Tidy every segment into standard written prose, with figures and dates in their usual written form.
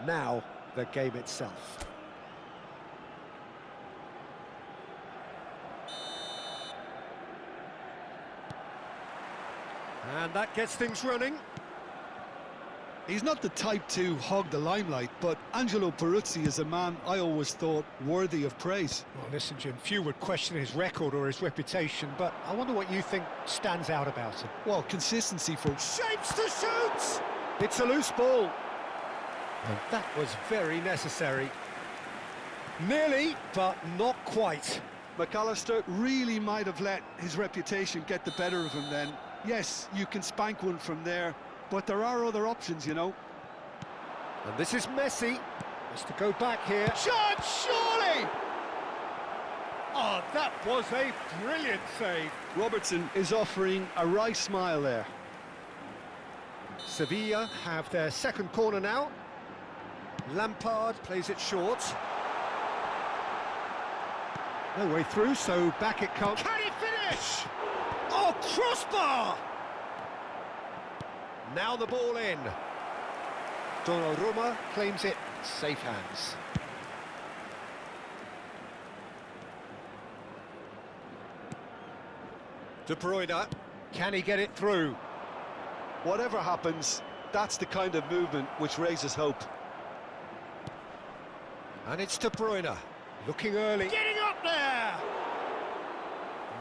Now, the game itself. And that gets things running. He's not the type to hog the limelight, but Angelo Peruzzi is a man I always thought worthy of praise. Well, listen, Jim, few would question his record or his reputation, but I wonder what you think stands out about him. Well, consistency for... Shapes to shoot! It's a loose ball. And that was very necessary. Nearly, but not quite. McAllister really might have let his reputation get the better of him then. Yes, you can spank one from there, but there are other options, you know. And this is Messi. Has to go back here. Chance, surely! Oh, that was a brilliant save. Robertson is offering a wry smile there. Sevilla have their second corner now. Lampard plays it short. No way through, so back it comes. Can he finish? Oh, crossbar! Now the ball in. Donnarumma claims it. Safe hands. De Bruyne. Can he get it through? Whatever happens, that's the kind of movement which raises hope. And it's De Bruyne. Looking early. Getting up there!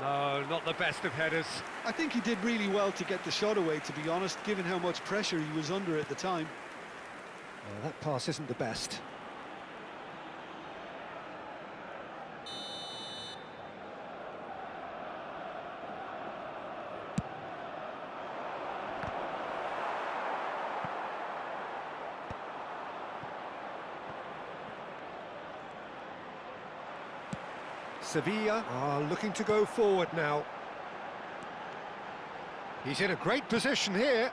No, not the best of headers. I think he did really well to get the shot away, to be honest, given how much pressure he was under at the time. That pass isn't the best. Sevilla are looking to go forward now. He's in a great position here.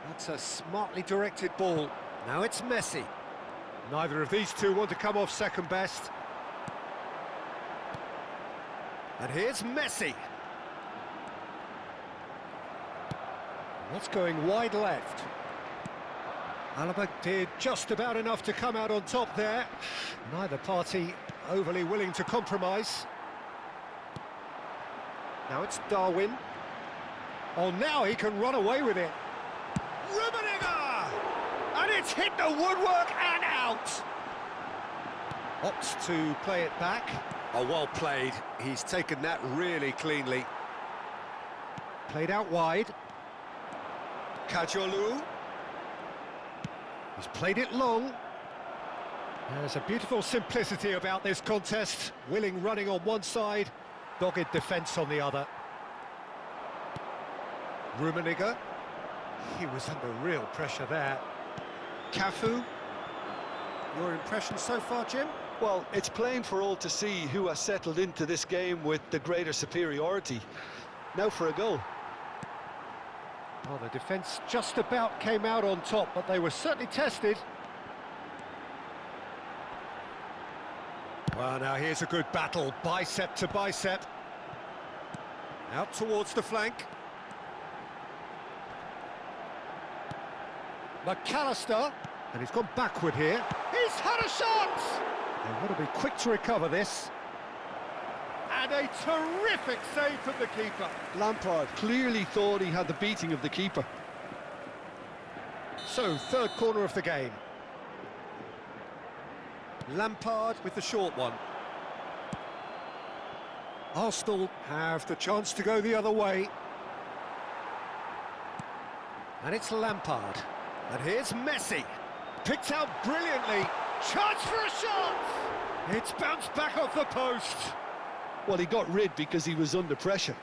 That's a smartly directed ball. Now it's Messi. Neither of these two want to come off second best. And here's Messi. That's going wide left. Alaba did just about enough to come out on top there. Neither party overly willing to compromise. Now it's Darwin. Oh, now he can run away with it. Rummenigge! And it's hit the woodwork and out! Opts to play it back. Oh, well played. He's taken that really cleanly. Played out wide. Kajolu. He's played it long. There's a beautiful simplicity about this contest. Willing running on one side, dogged defence on the other. Rummenigge. He was under real pressure there. Cafu. Your impression so far, Jim? Well, it's plain for all to see who has settled into this game with the greater superiority. Now for a goal. Well, the defence just about came out on top, but they were certainly tested. Well, now here's a good battle, bicep to bicep. Out towards the flank. McAllister, and he's gone backward here. He's had a shot! They want to be quick to recover this. And a terrific save from the keeper. Lampard clearly thought he had the beating of the keeper. So, third corner of the game. Lampard with the short one. Arsenal have the chance to go the other way. And it's Lampard. And here's Messi. Picked out brilliantly. Chance for a shot! It's bounced back off the post. Well, he got rid because he was under pressure.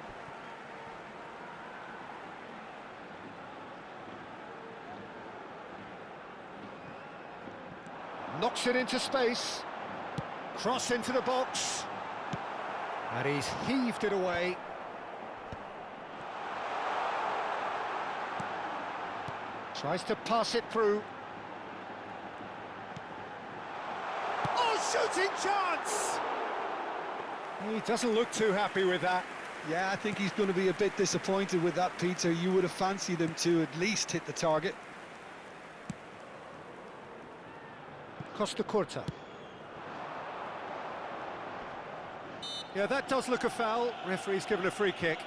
Knocks it into space. Cross into the box. And he's heaved it away. Tries to pass it through. Oh, shooting chance! He doesn't look too happy with that. Yeah, I think he's going to be a bit disappointed with that, Peter. You would have fancied him to at least hit the target. Costa Curta. Yeah, that does look a foul. Referee's given a free kick.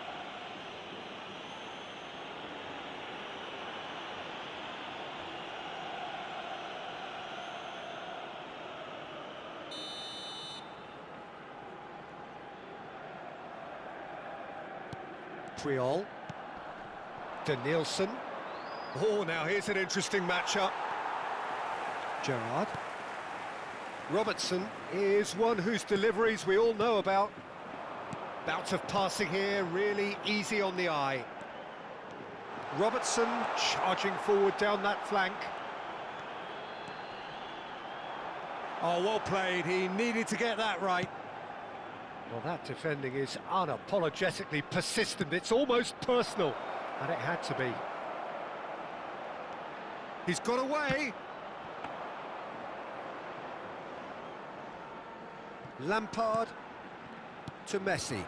Imperial. Danielson. Oh, now here's an interesting matchup. Gerrard. Robertson is one whose deliveries we all know about. Bout of passing here, really easy on the eye. Robertson charging forward down that flank. Oh, well played, he needed to get that right. Well, that defending is unapologetically persistent, it's almost personal, and it had to be. He's got away. Lampard to Messi.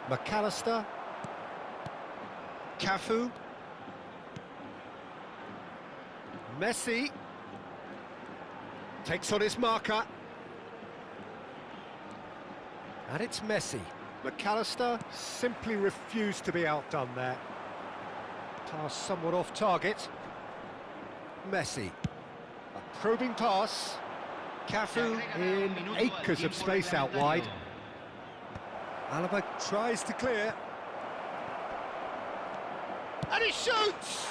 McAllister. Cafu. Messi. Takes on his marker. And it's Messi. McAllister simply refused to be outdone there. Pass somewhat off target. Messi. A probing pass. Cafu in acres of space out wide. Alaba tries to clear. And he shoots!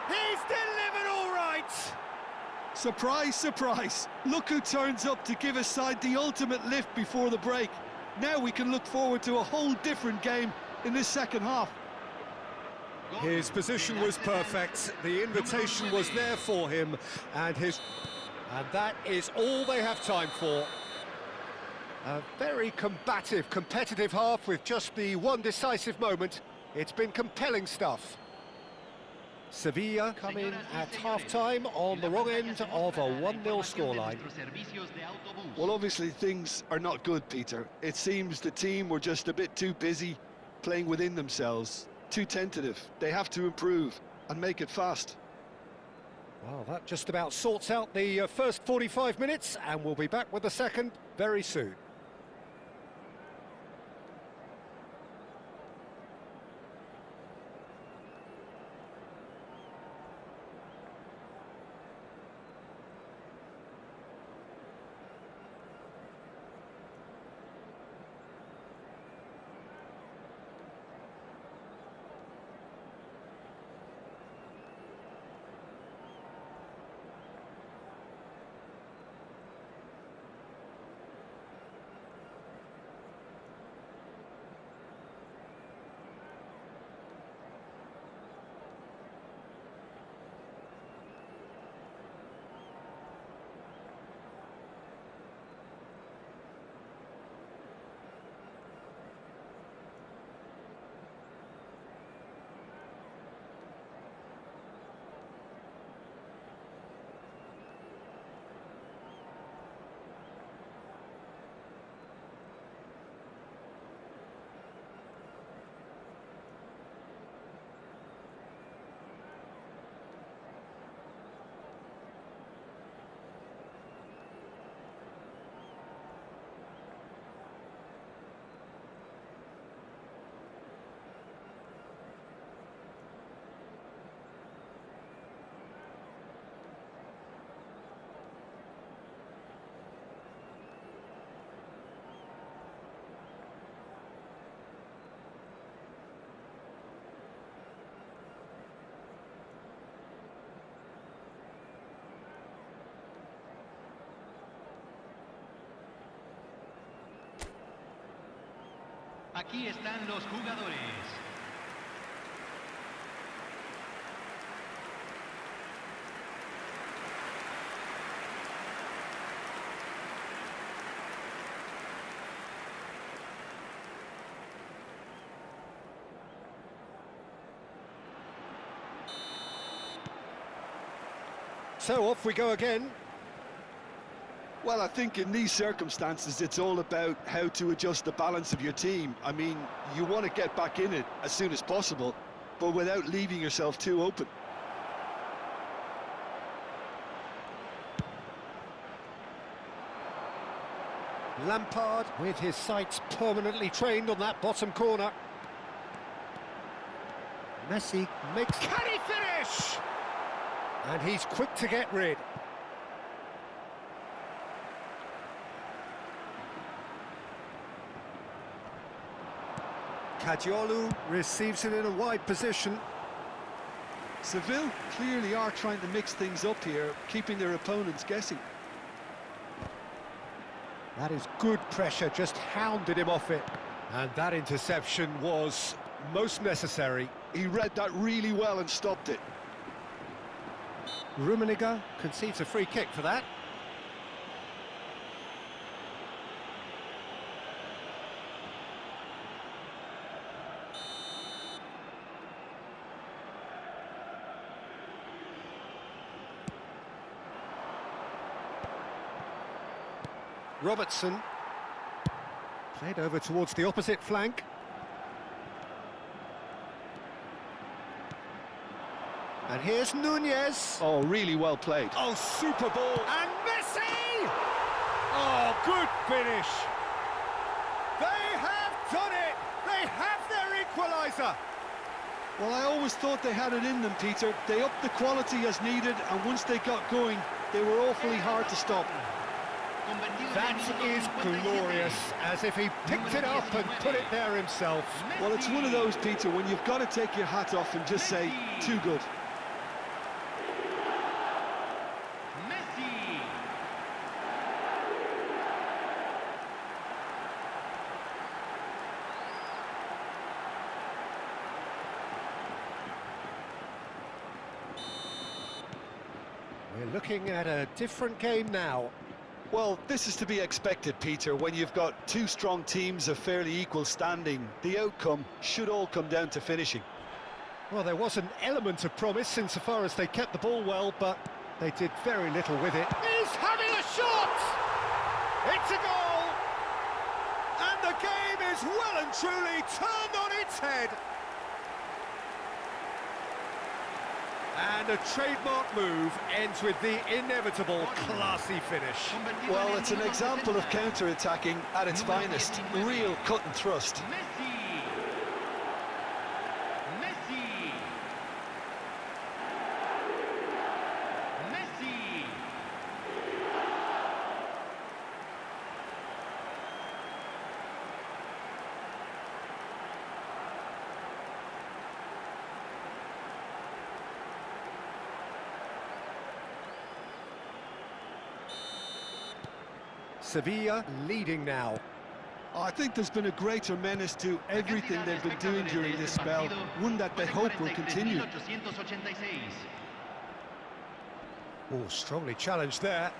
He's delivered all right! Surprise, surprise. Look who turns up to give his side the ultimate lift before the break. Now we can look forward to a whole different game in this second half. His position was perfect, the invitation was there for him, and that is all they have time for. A very combative, competitive half with just the one decisive moment. It's been compelling stuff. Sevilla come in at half-time on the wrong end of a 1-0 scoreline. Well, obviously things are not good, Peter. It seems the team were just a bit too busy playing within themselves, too tentative. They have to improve and make it fast. Well, that just about sorts out the first 45 minutes, and we'll be back with the second very soon. Aquí están los jugadores. So off we go again. Well, I think in these circumstances, it's all about how to adjust the balance of your team. I mean, you want to get back in it as soon as possible, but without leaving yourself too open. Lampard with his sights permanently trained on that bottom corner. Messi makes... Can he finish? And he's quick to get rid. Kadiolu receives it in a wide position. Seville clearly are trying to mix things up here, keeping their opponents guessing. That is good pressure, just hounded him off it. And that interception was most necessary. He read that really well and stopped it. Rummenigge concedes a free kick for that. Robertson played over towards the opposite flank. And here's Nunez. Oh, really well played. Oh, super ball. And Messi! Oh, good finish. They have done it. They have their equaliser. Well, I always thought they had it in them, Peter. They upped the quality as needed, and once they got going, they were awfully hard to stop. That is glorious, as if he picked it up and put it there himself. Well, it's one of those, Peter, when you've got to take your hat off and just say, too good. Messi. We're looking at a different game now. Well, this is to be expected, Peter. When you've got two strong teams of fairly equal standing, the outcome should all come down to finishing. Well, there was an element of promise insofar as they kept the ball well, but they did very little with it. He's having a shot! It's a goal! And the game is well and truly turned on its head. And a trademark move ends with the inevitable classy finish. Well, it's an example of counter-attacking at its finest. Real cut and thrust. Messi. Messi. Messi. Sevilla leading now. Oh, I think there's been a greater menace to everything they've been doing during this spell, one that they hope will continue. Oh, strongly challenged there.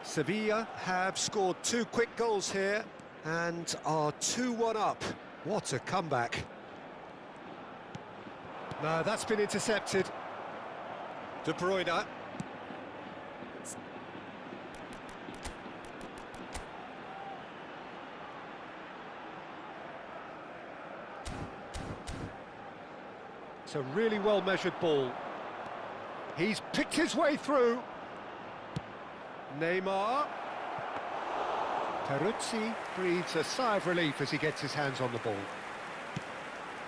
Sevilla have scored 2 quick goals here and are 2-1 up. What a comeback. No, that's been intercepted. De Bruyne. It's a really well-measured ball. He's picked his way through. Neymar. Peruzzi breathes a sigh of relief as he gets his hands on the ball.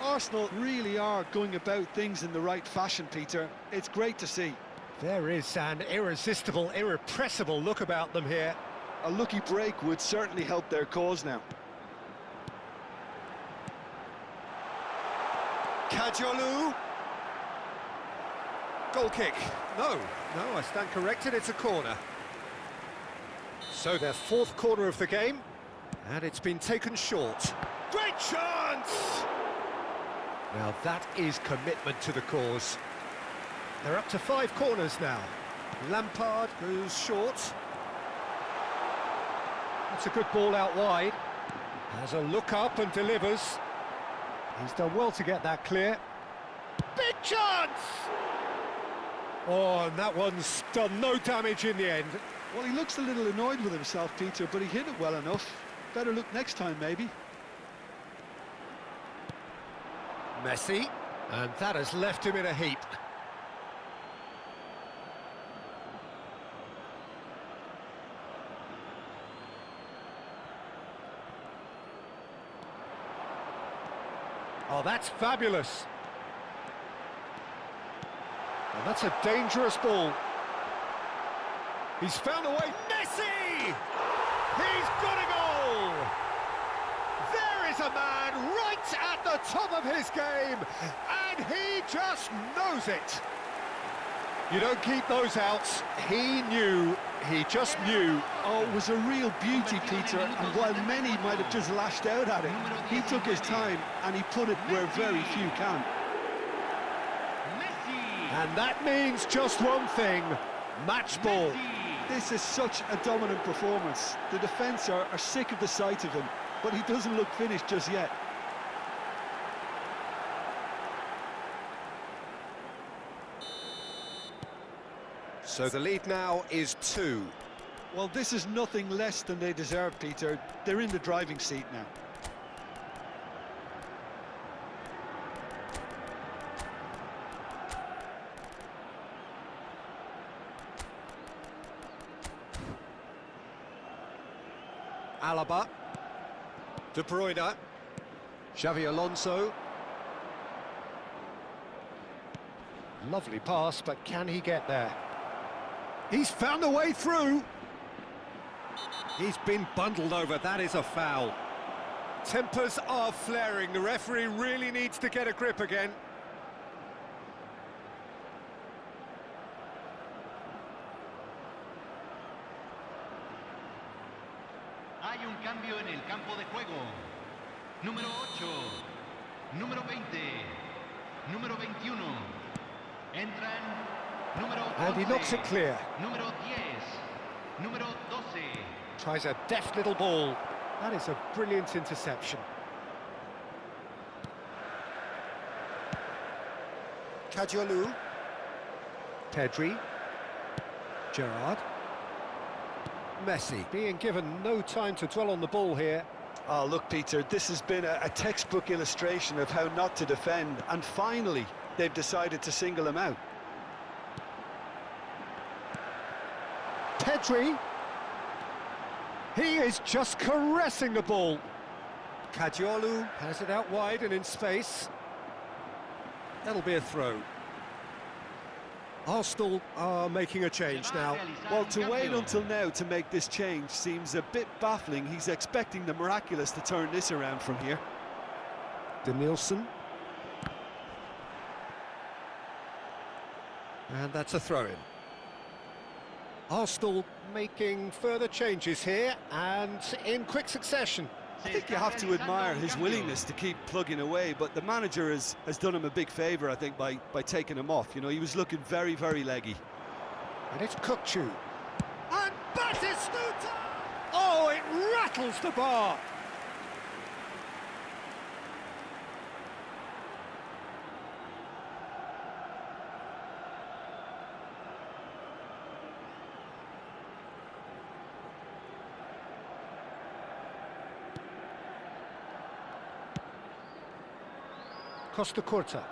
Arsenal really are going about things in the right fashion, Peter. It's great to see. There is an irresistible, irrepressible look about them here. A lucky break would certainly help their cause now. Kadiolu. Goal kick. No, I stand corrected, it's a corner. So their 4th corner of the game, and it's been taken short. Great chance! Now that is commitment to the cause. They're up to 5 corners now. Lampard goes short. That's a good ball out wide. Has a look up and delivers. He's done well to get that clear. Big chance! Oh, and that one's done no damage in the end. Well, he looks a little annoyed with himself, Peter, but he hit it well enough. Better look next time, maybe. Messi, and that has left him in a heap. Oh, that's fabulous. And that's a dangerous ball. He's found a way. Messi! He's got a goal! There is a man right at the top of his game, and he just knows it. You don't keep those outs. He just knew. Oh, it was a real beauty, Peter, and while many might have just lashed out at it, he took his time and he put it where very few can. And that means just one thing, match ball. This is such a dominant performance. The defence are sick of the sight of him, but he doesn't look finished just yet. So the lead now is 2. Well, this is nothing less than they deserve, Peter. They're in the driving seat now. Alaba, De Bruyne, Xavi Alonso. Lovely pass, but can he get there? He's found a way through. He's been bundled over, that is a foul. Tempers are flaring, the referee really needs to get a grip again. Hay un cambio en el campo de juego. Número 8, número 20, número 21. Entran número 11, And he knocks it clear. número 10, número 12. Tries a deft little ball. That is a brilliant interception. Kadiolu. Pedri. Gerrard. Messi being given no time to dwell on the ball here. Oh, look, Peter, this has been a textbook illustration of how not to defend, and finally they've decided to single him out. Pedri. He is just caressing the ball. Kadiolu has it out wide and in space. That'll be a throw. Arsenal are making a change now. Well, to wait until now to make this change seems a bit baffling. He's expecting the miraculous to turn this around from here. Danielson. And that's a throw-in. Arsenal making further changes here and in quick succession. I think you have to admire his willingness to keep plugging away, but the manager has done him a big favour, I think, by taking him off. You know, he was looking very, very leggy. And it's Kukçu. And Batistuta! Oh, it rattles the bar! Costa Curta.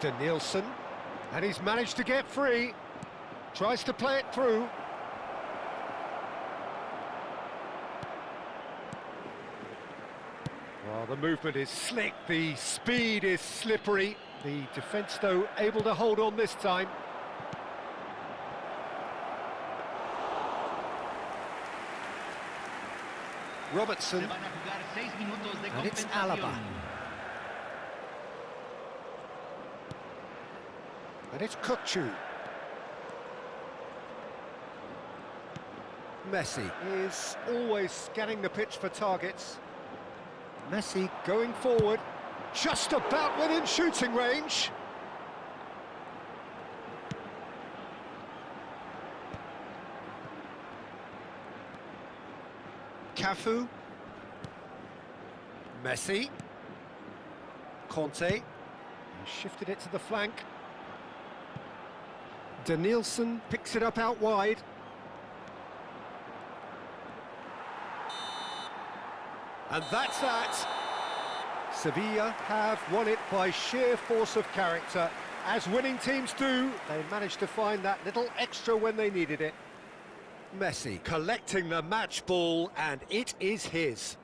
Danielson, and he's managed to get free. Tries to play it through. Well, the movement is slick, the speed is slippery. The defence, though, able to hold on this time. Robertson, and it's Alaba. And it's Kukçu. Messi is always scanning the pitch for targets. Messi going forward, just about within shooting range. Cafu. Messi. Conte. He shifted it to the flank. Danielson picks it up out wide. And that's that. Sevilla have won it by sheer force of character. As winning teams do, they managed to find that little extra when they needed it. Messi collecting the match ball, and it is his.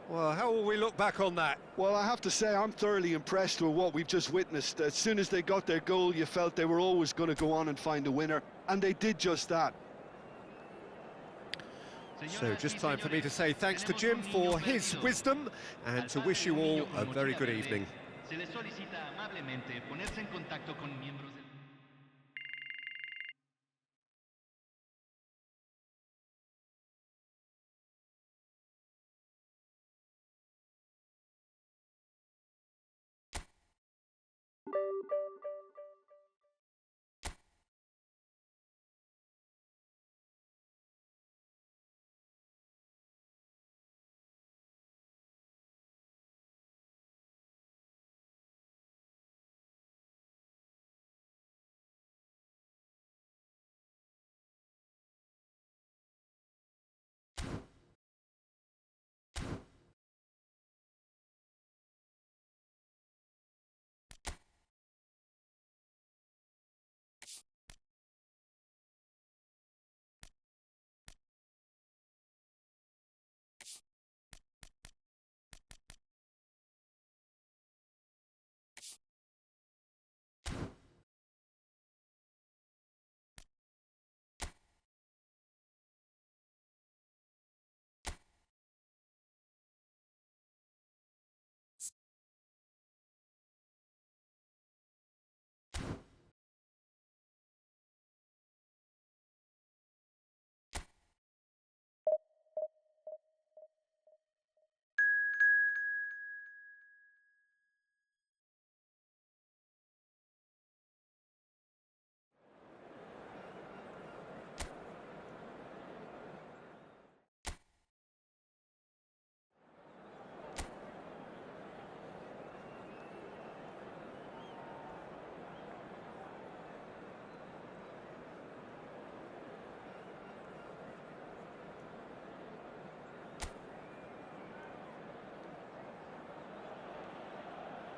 Well, how will we look back on that? Well, I have to say I'm thoroughly impressed with what we've just witnessed. As soon as they got their goal, you felt they were always going to go on and find a winner, and they did just that. So just time for me to say thanks to Jim for his wisdom and to wish you all a very good evening.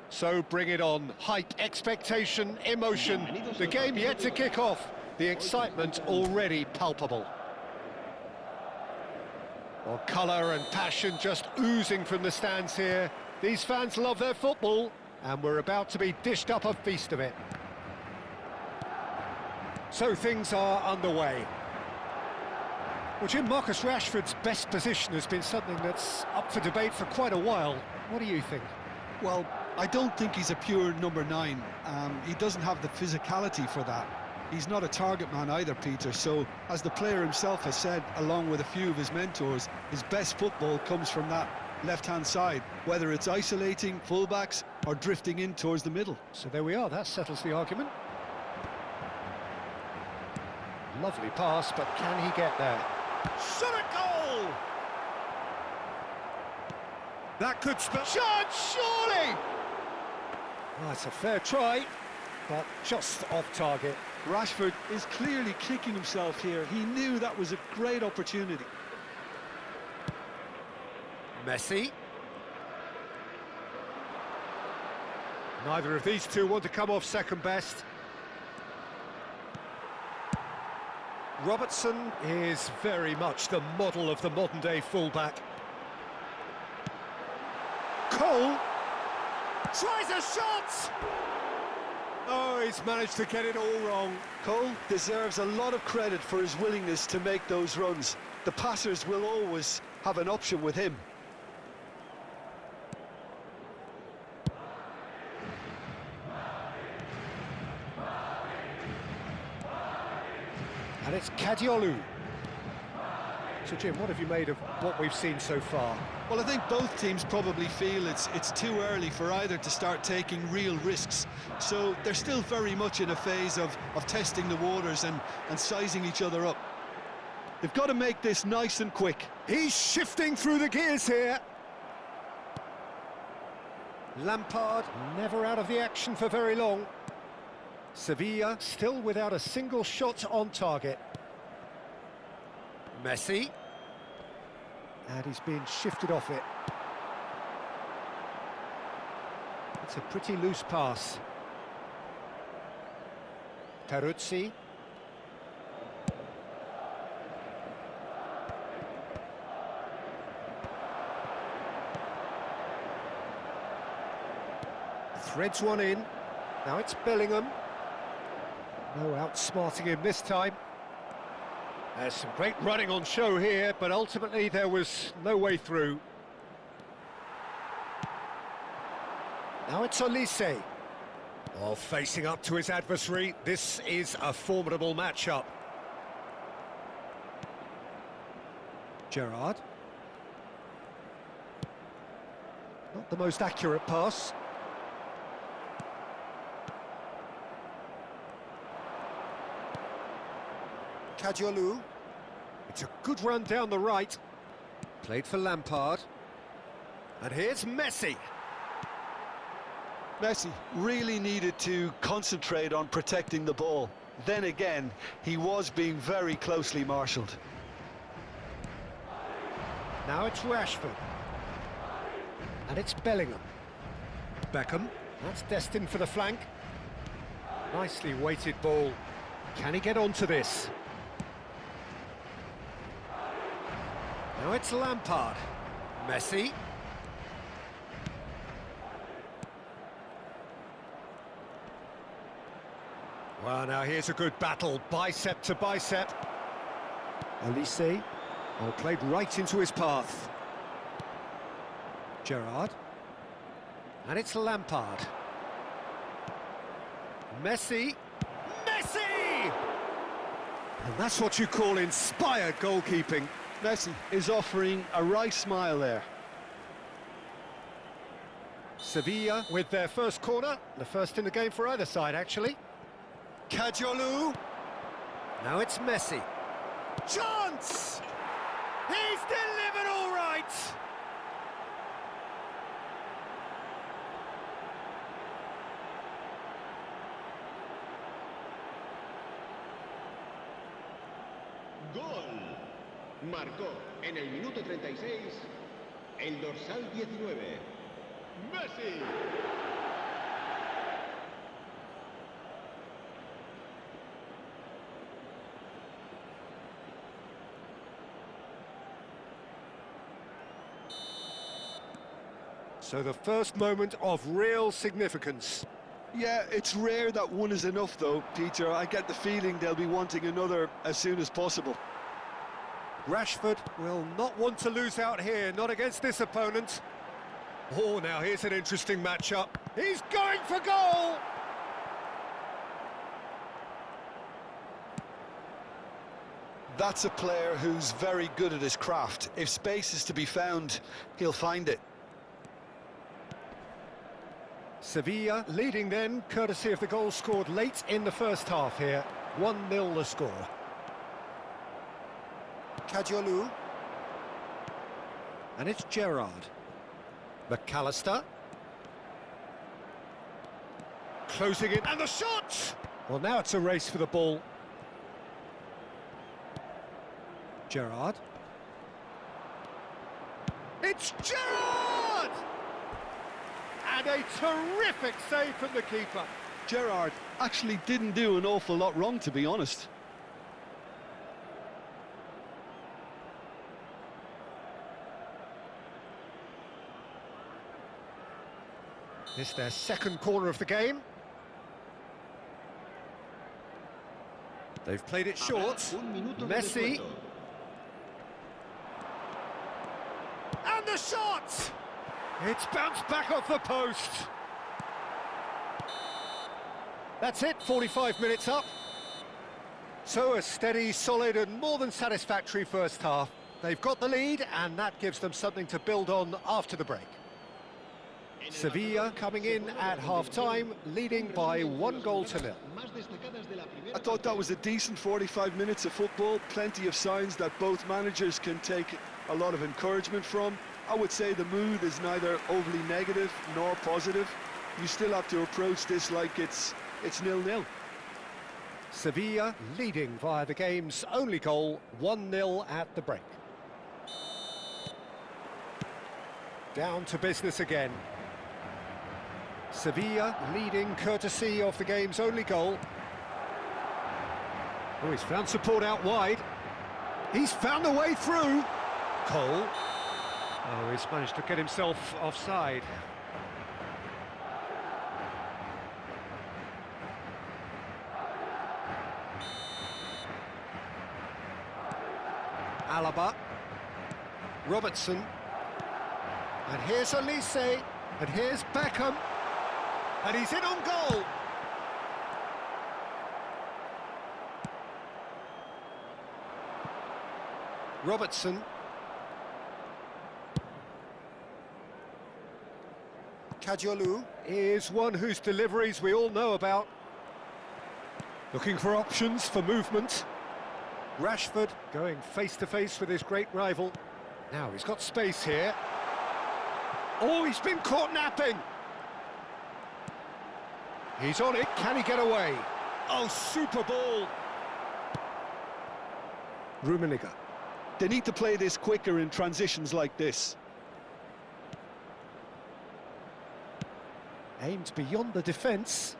So bring it on. Hype, expectation, emotion. The game yet to kick off. The excitement already palpable. Well, colour and passion just oozing from the stands here. These fans love their football, and we're about to be dished up a feast of it. So things are underway. Well, Jim, Marcus Rashford's best position has been something that's up for debate for quite a while. What do you think? Well, I don't think he's a pure number 9. He doesn't have the physicality for that. He's not a target man either, Peter, so as the player himself has said, along with a few of his mentors, his best football comes from that left-hand side, whether it's isolating fullbacks or drifting in towards the middle. So there we are, that settles the argument. Lovely pass, but can he get there? Shot a goal! That could spell... Shot, surely! Oh, it's a fair try, but just off target. Rashford is clearly kicking himself here. He knew that was a great opportunity. Messi. Neither of these two want to come off second best. Robertson is very much the model of the modern-day fullback. Cole tries a shot! Oh, he's managed to get it all wrong. Cole deserves a lot of credit for his willingness to make those runs. The passers will always have an option with him. And it's Kadiolu. So, Jim, what have you made of what we've seen so far? Well, I think both teams probably feel it's too early for either to start taking real risks. So they're still very much in a phase of testing the waters and sizing each other up. They've got to make this nice and quick. He's shifting through the gears here. Lampard never out of the action for very long. Sevilla still without a single shot on target. Messi. And he's being shifted off it. It's a pretty loose pass. Peruzzi. Threads one in. Now it's Bellingham. No outsmarting him this time. There's some great running on show here, but ultimately there was no way through. Now it's Olise. Oh, facing up to his adversary. This is a formidable matchup. Gerrard. Not the most accurate pass. Kadiolu. It's a good run down the right. Played for Lampard. And here's Messi. Messi really needed to concentrate on protecting the ball. Then again, he was being very closely marshalled. Now it's Rashford. And it's Bellingham. Beckham. That's destined for the flank. Nicely weighted ball. Can he get onto this? Now it's Lampard. Messi. Well, now here's a good battle, bicep to bicep. Olise, oh, played right into his path. Gerrard. And it's Lampard. Messi. Messi! And that's what you call inspired goalkeeping. Messi is offering a right smile there. Sevilla with their first corner, the first in the game for either side, actually. Kadiolu. Now it's Messi. Chance! He's delivered all right! Gol. Marcó en el minuto 36 el dorsal 19. Messi. So the first moment of real significance. Yeah, it's rare that one is enough though, Peter. I get the feeling they'll be wanting another as soon as possible. Rashford will not want to lose out here, not against this opponent. Oh, now here's an interesting matchup. He's going for goal! That's a player who's very good at his craft. If space is to be found, he'll find it. Sevilla leading then, courtesy of the goal scored late in the first half here. 1-0 the score. Kadiolu. And it's Gerrard. McAllister. Closing in, and the shot! Well, now it's a race for the ball. Gerrard. It's Gerrard! And a terrific save from the keeper. Gerrard actually didn't do an awful lot wrong, to be honest. This their second corner of the game. They've played it short. Messi. And the shot! It's bounced back off the post. That's it, 45 minutes up. So a steady, solid and more than satisfactory first half. They've got the lead and that gives them something to build on after the break. Sevilla coming in at half-time, leading by 1-0. I thought that was a decent 45 minutes of football. Plenty of signs that both managers can take a lot of encouragement from. I would say the mood is neither overly negative nor positive. You still have to approach this like it's 0-0. Sevilla leading via the game's only goal, 1-0 at the break. Down to business again. Sevilla leading courtesy of the game's only goal. Oh, he's found support out wide. He's found a way through. Cole. Oh, he's managed to get himself offside. Alaba. Robertson. And here's Elise. And here's Beckham. And he's in on goal. Robertson. Kajolu is one whose deliveries we all know about. Looking for options for movement. Rashford going face-to-face with his great rival. Now he's got space here. Oh, he's been caught napping. He's on it. Can he get away? Oh, super ball. Rummenigge. They need to play this quicker in transitions like this. Aimed beyond the defence.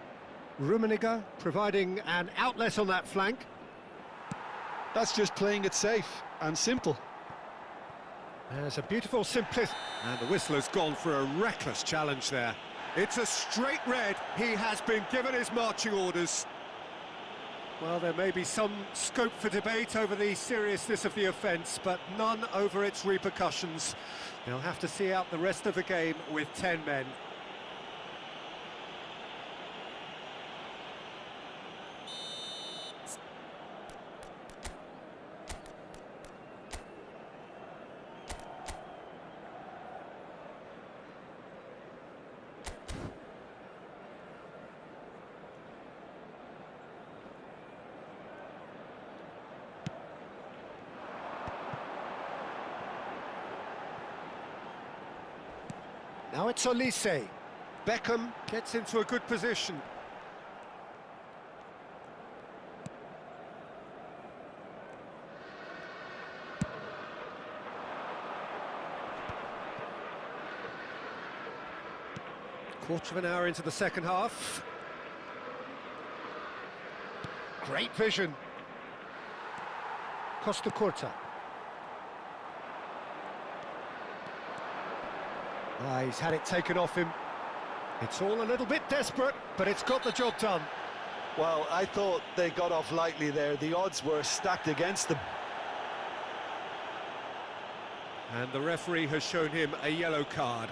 Rummenigge providing an outlet on that flank. That's just playing it safe and simple. There's a beautiful simplicity. And the whistler's gone for a reckless challenge there. It's a straight red. He has been given his marching orders. Well, there may be some scope for debate over the seriousness of the offence, but none over its repercussions. They'll have to see out the rest of the game with 10 men. Now it's Elise. Beckham gets into a good position. Quarter of an hour into the second half. Great vision. Costa Curta. He's had it taken off him. It's all a little bit desperate, but it's got the job done. Well, I thought they got off lightly there. The odds were stacked against them. And the referee has shown him a yellow card.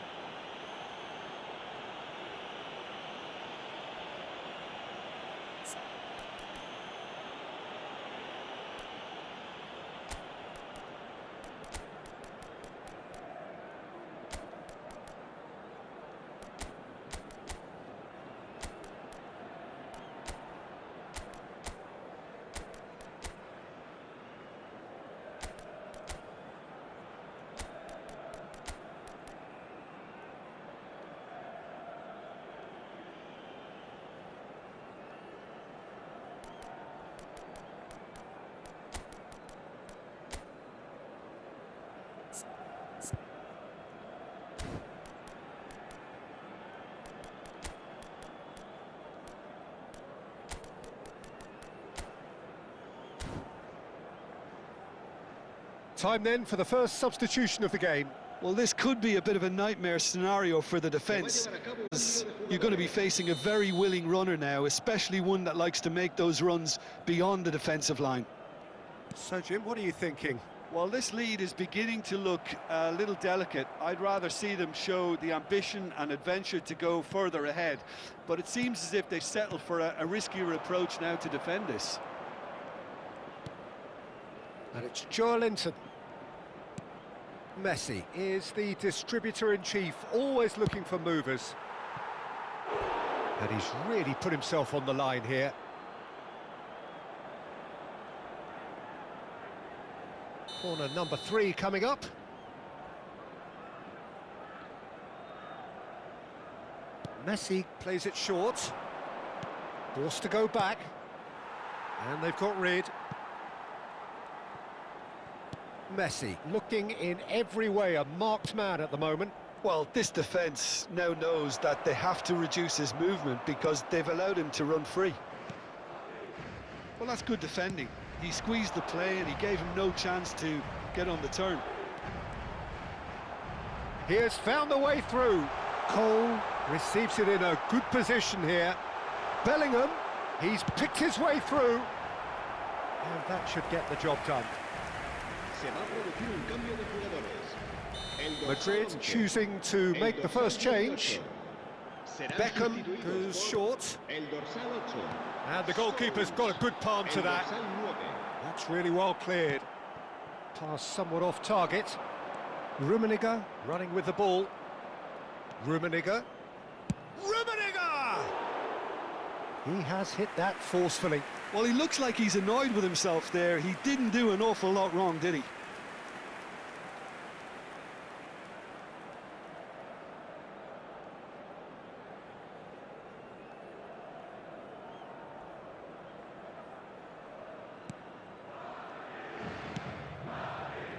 Time then for the first substitution of the game. Well, this could be a bit of a nightmare scenario for the defence. You're going to be facing a very willing runner now, especially one that likes to make those runs beyond the defensive line. So, Jim, what are you thinking? Well, this lead is beginning to look a little delicate. I'd rather see them show the ambition and adventure to go further ahead. But it seems as if they settle for a riskier approach now to defend this. And it's Joelinton. Messi is the distributor-in-chief, always looking for movers. And he's really put himself on the line here. Corner number 3 coming up. Messi plays it short. Forced to go back. And they've got rid. Messi looking in every way a marked man at the moment. Well, this defence now knows that they have to reduce his movement because they've allowed him to run free. Well, that's good defending. He squeezed the play and he gave him no chance to get on the turn. He has found a way through. Cole receives it in a good position here. Bellingham, he's picked his way through. And that should get the job done. Se va a producir un cambio de jugadores. El dorsal Madrid 11. choosing to El make the dorsal first change. 18. Serán Beckham sustituidos goes por short. El dorsal 8. And the goalkeeper's got a good palm to El that. dorsal 9. That's really well cleared. Pass somewhat off target. Rummenigge running with the ball. Rummenigge. Rummenigge! He has hit that forcefully. Well, he looks like he's annoyed with himself there. He didn't do an awful lot wrong, did he?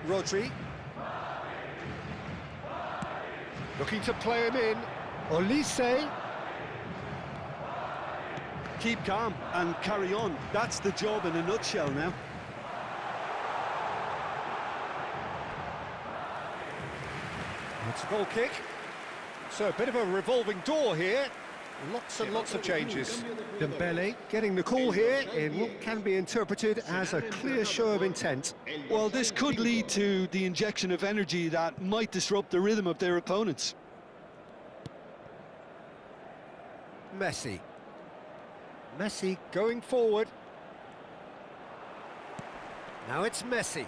Rodri. Looking to play him in. Olise. Keep calm and carry on. That's the job in a nutshell now. It's a goal kick. So a bit of a revolving door here. Lots and lots of changes. Dembele getting the call here in what can be interpreted as a clear show of intent. Well, this could lead to the injection of energy that might disrupt the rhythm of their opponents. Messi. Messi going forward. Now it's Messi.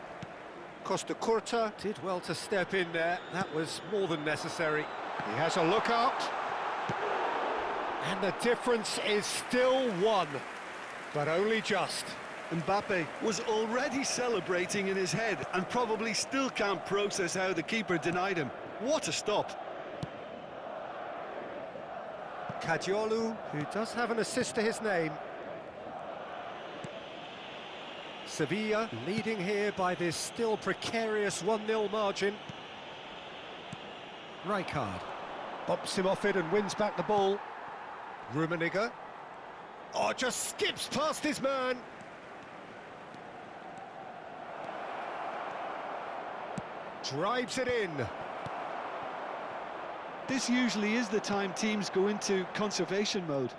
Costa Curta did well to step in there. That was more than necessary. He has a look out. And the difference is still one, but only just. Mbappe was already celebrating in his head and probably still can't process how the keeper denied him. What a stop. Cadiolu, who does have an assist to his name. Sevilla leading here by this still precarious 1-0 margin. Rijkaard bumps him off it and wins back the ball. Rummenigge. Oh, just skips past his man. Drives it in. This usually is the time teams go into conservation mode.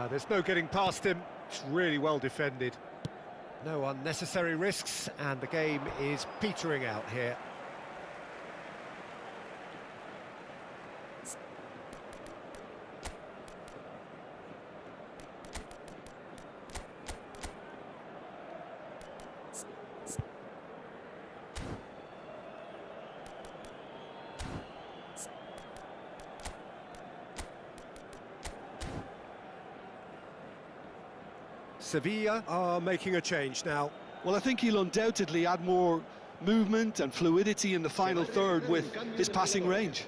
There's no getting past him. It's really well defended. No unnecessary risks, and the game is petering out here. Sevilla are making a change now. Well, I think he'll undoubtedly add more movement and fluidity in the final third with his passing range.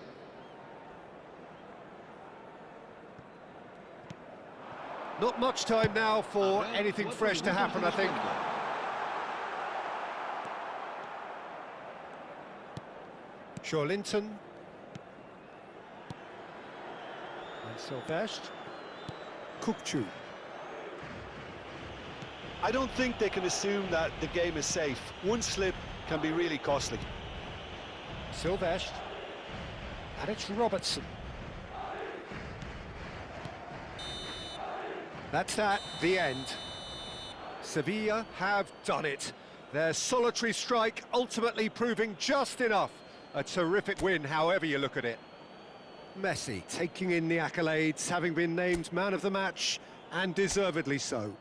Not much time now for anything fresh to happen, I think. Linton. And Sylvestre. Kukçu. I don't think they can assume that the game is safe. One slip can be really costly. Sylvestre. And it's Robertson. That's that, the end. Sevilla have done it. Their solitary strike ultimately proving just enough. A terrific win, however you look at it. Messi taking in the accolades, having been named man of the match, and deservedly so.